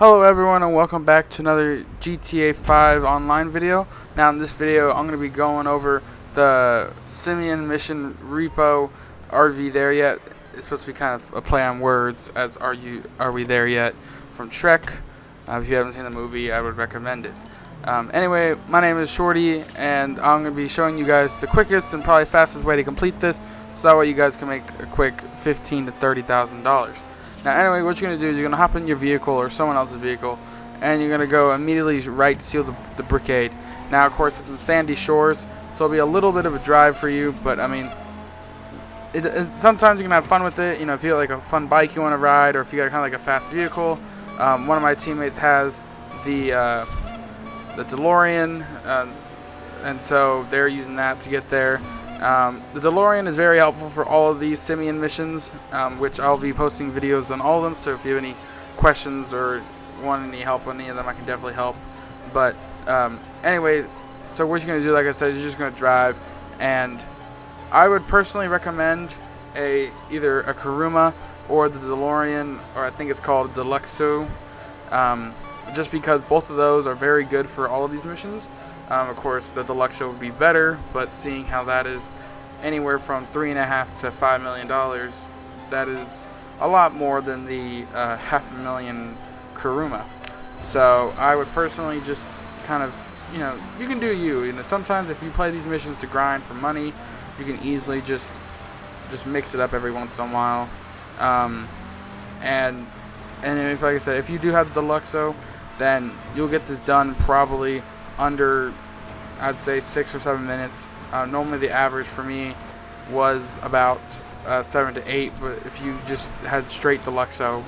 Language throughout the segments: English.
Hello everyone and welcome back to another GTA 5 online video. Now in this video I'm going to be going over the Simeon mission repo. Are we there yet? It's supposed to be kind of a play on words as are we there yet from Shrek. If you haven't seen the movie, I would recommend it. Anyway, my name is Shorty and I'm going to be showing you guys the quickest and probably fastest way to complete this, so that way you guys can make a quick $15,000 to $30,000. Now anyway, what you're going to do is you're going to hop in your vehicle or someone else's vehicle, and you're going to go immediately right to seal the brickade. Now of course it's in Sandy Shores, so it'll be a little bit of a drive for you, but I mean, sometimes you can have fun with it. You know, if you got like a fun bike you want to ride, or if you got kind of like a fast vehicle. One of my teammates has the DeLorean, and so they're using that to get there. The DeLorean is very helpful for all of these Simeon missions, which I'll be posting videos on all of them, so if you have any questions or want any help on any of them, I can definitely help. But anyway, so what you're going to do, like I said, you're just going to drive, and I would personally recommend either a Kuruma or the DeLorean, or I think it's called Deluxo, just because both of those are very good for all of these missions. Of course, the Deluxo would be better, but seeing how that is anywhere from $3.5 to $5 million, that is a lot more than the $500,000 Kuruma. So I would personally just kind of, you can do you. Sometimes if you play these missions to grind for money, you can easily just mix it up every once in a while. And if, like I said, if you do have the Deluxo, then you'll get this done probably under, I'd say, 6 or 7 minutes. Normally the average for me was about 7 to 8, but if you just had straight Deluxo,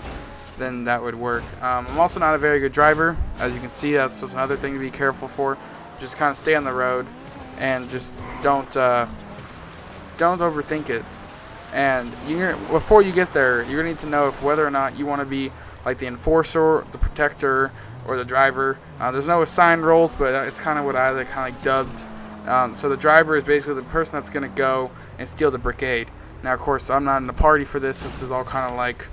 then that would work. I'm also not a very good driver, as you can see. That's just another thing to be careful for. Just kind of stay on the road and just don't overthink it. And before you get there, you're gonna need to know whether or not you want to be like the enforcer, the protector, or the driver. There's no assigned roles, but it's kind of what I kind of dubbed. So the driver is basically the person that's going to go and steal the brickade. Now, of course, I'm not in the party for this. This is all kind of like,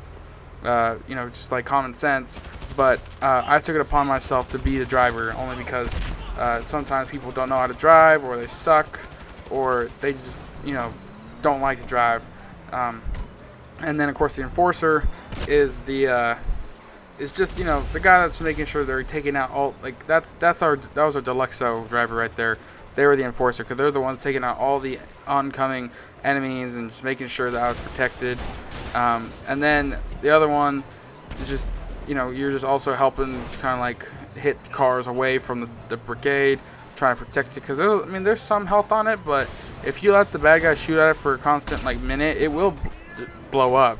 just like common sense. But I took it upon myself to be the driver, only because sometimes people don't know how to drive, or they suck, or they just, don't like to drive. And then, of course, the enforcer is just the guy that's making sure they're taking out all, like that was our Deluxo driver right there. They were the enforcer because they're the ones taking out all the oncoming enemies and just making sure that I was protected. And then the other one is just, you're just also helping to kind of like hit cars away from the brigade, trying to protect it, because there's some health on it, but if you let the bad guy shoot at it for a constant minute, it will blow up.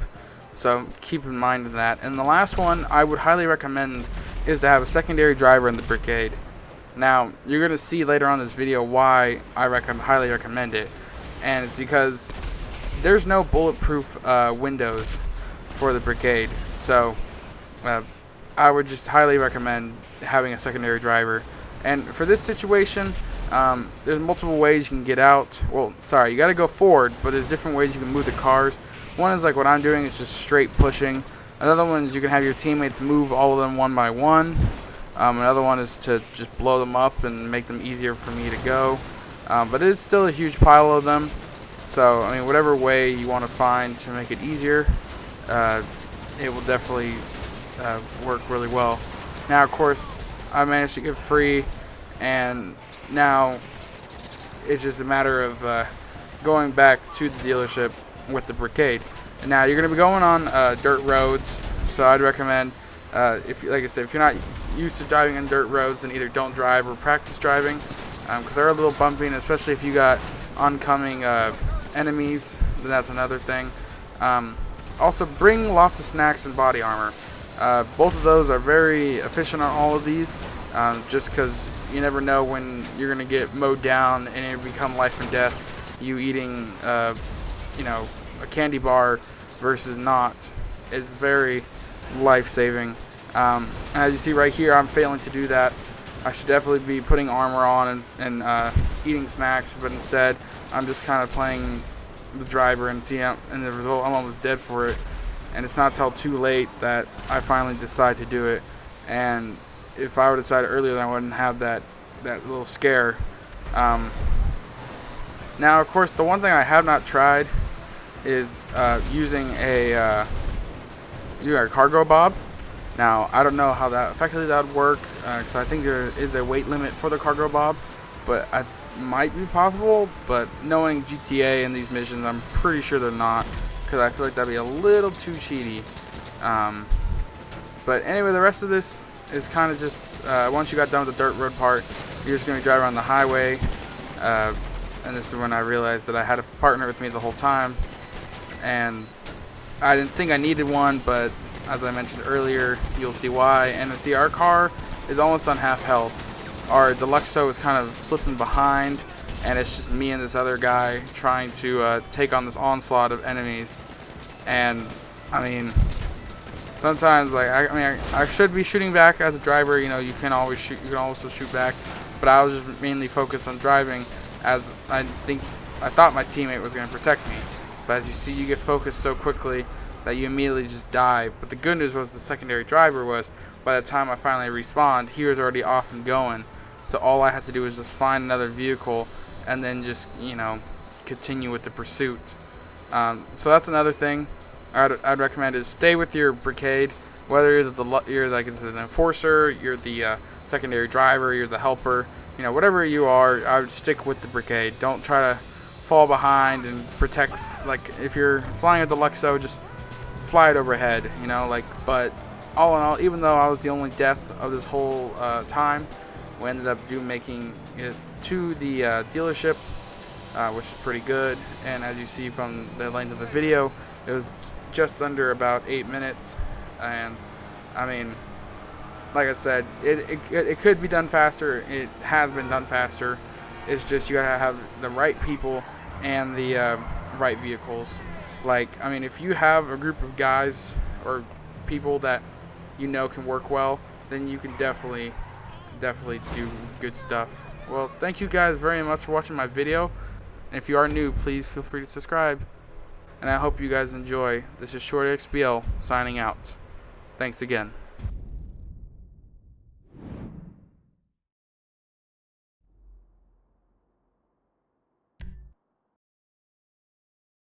So keep in mind that. And the last one I would highly recommend is to have a secondary driver in the brigade. Now you're going to see later on in this video why I highly recommend it, and it's because there's no bulletproof windows for the brigade. So I would just highly recommend having a secondary driver. And for this situation, there's multiple ways you can get out. Well, sorry, you got to go forward, but there's different ways you can move the cars. One is like what I'm doing, is just straight pushing. Another one is you can have your teammates move all of them one by one. Another one is to just blow them up and make them easier for me to go. But it is still a huge pile of them. So, whatever way you want to find to make it easier, it will definitely work really well. Now, of course, I managed to get free, and now it's just a matter of going back to the dealership with the brigade. And now you're going to be going on dirt roads, so I'd recommend, if you're not used to driving on dirt roads, then either don't drive or practice driving, because they're a little bumpy, and especially if you got oncoming enemies, then that's another thing. Also, bring lots of snacks and body armor. Both of those are very efficient on all of these, just because you never know when you're going to get mowed down and it become life and death. You eating a candy bar versus not. It's very life-saving. As you see right here, I'm failing to do that. I should definitely be putting armor on and eating snacks, but instead I'm just kind of playing the driver, and the result, I'm almost dead for it. And it's not till too late that I finally decide to do it. and if I would have decided earlier, then I wouldn't have that little scare. Now, of course, the one thing I have not tried is using a cargo bob. Now, I don't know how that effectively that would work, because I think there is a weight limit for the cargo bob, but it might be possible. But knowing GTA and these missions, I'm pretty sure they're not, because I feel like that'd be a little too cheaty. But anyway, the rest of this is kind of just once you got done with the dirt road part, you're just going to drive around the highway. And this is when I realized that I had a partner with me the whole time, and I didn't think I needed one, but as I mentioned earlier, you'll see why. And see, our car is almost on half health. Our Deluxo is kind of slipping behind, and it's just me and this other guy trying to take on this onslaught of enemies. And I mean, sometimes like I should be shooting back as a driver. You know, you can always shoot. You can also shoot back, but I was just mainly focused on driving, as I thought my teammate was going to protect me. But as you see, you get focused so quickly that you immediately just die. But the good news was the secondary driver was, by the time I finally respawned, he was already off and going. So all I had to do was just find another vehicle and then just, you know, continue with the pursuit. So that's another thing I'd recommend, is stay with your brigade. Whether you're like an enforcer, you're the secondary driver, you're the helper, you know, whatever you are, I would stick with the brigade. Don't try to fall behind and protect. Like, if you're flying a Deluxo, just fly it overhead, you know, like. But all in all, even though I was the only death of this whole time, we ended up making it to the dealership, which is pretty good. And as you see from the length of the video, it was just under about 8 minutes. And I mean, like I said, it could be done faster. It has been done faster. It's just you gotta have the right people and the right vehicles. Like, I mean, if you have a group of guys or people that you know can work well, then you can definitely do good stuff. Well, thank you guys very much for watching my video. And if you are new, please feel free to subscribe. And I hope you guys enjoy. This is Short XBL signing out. Thanks again.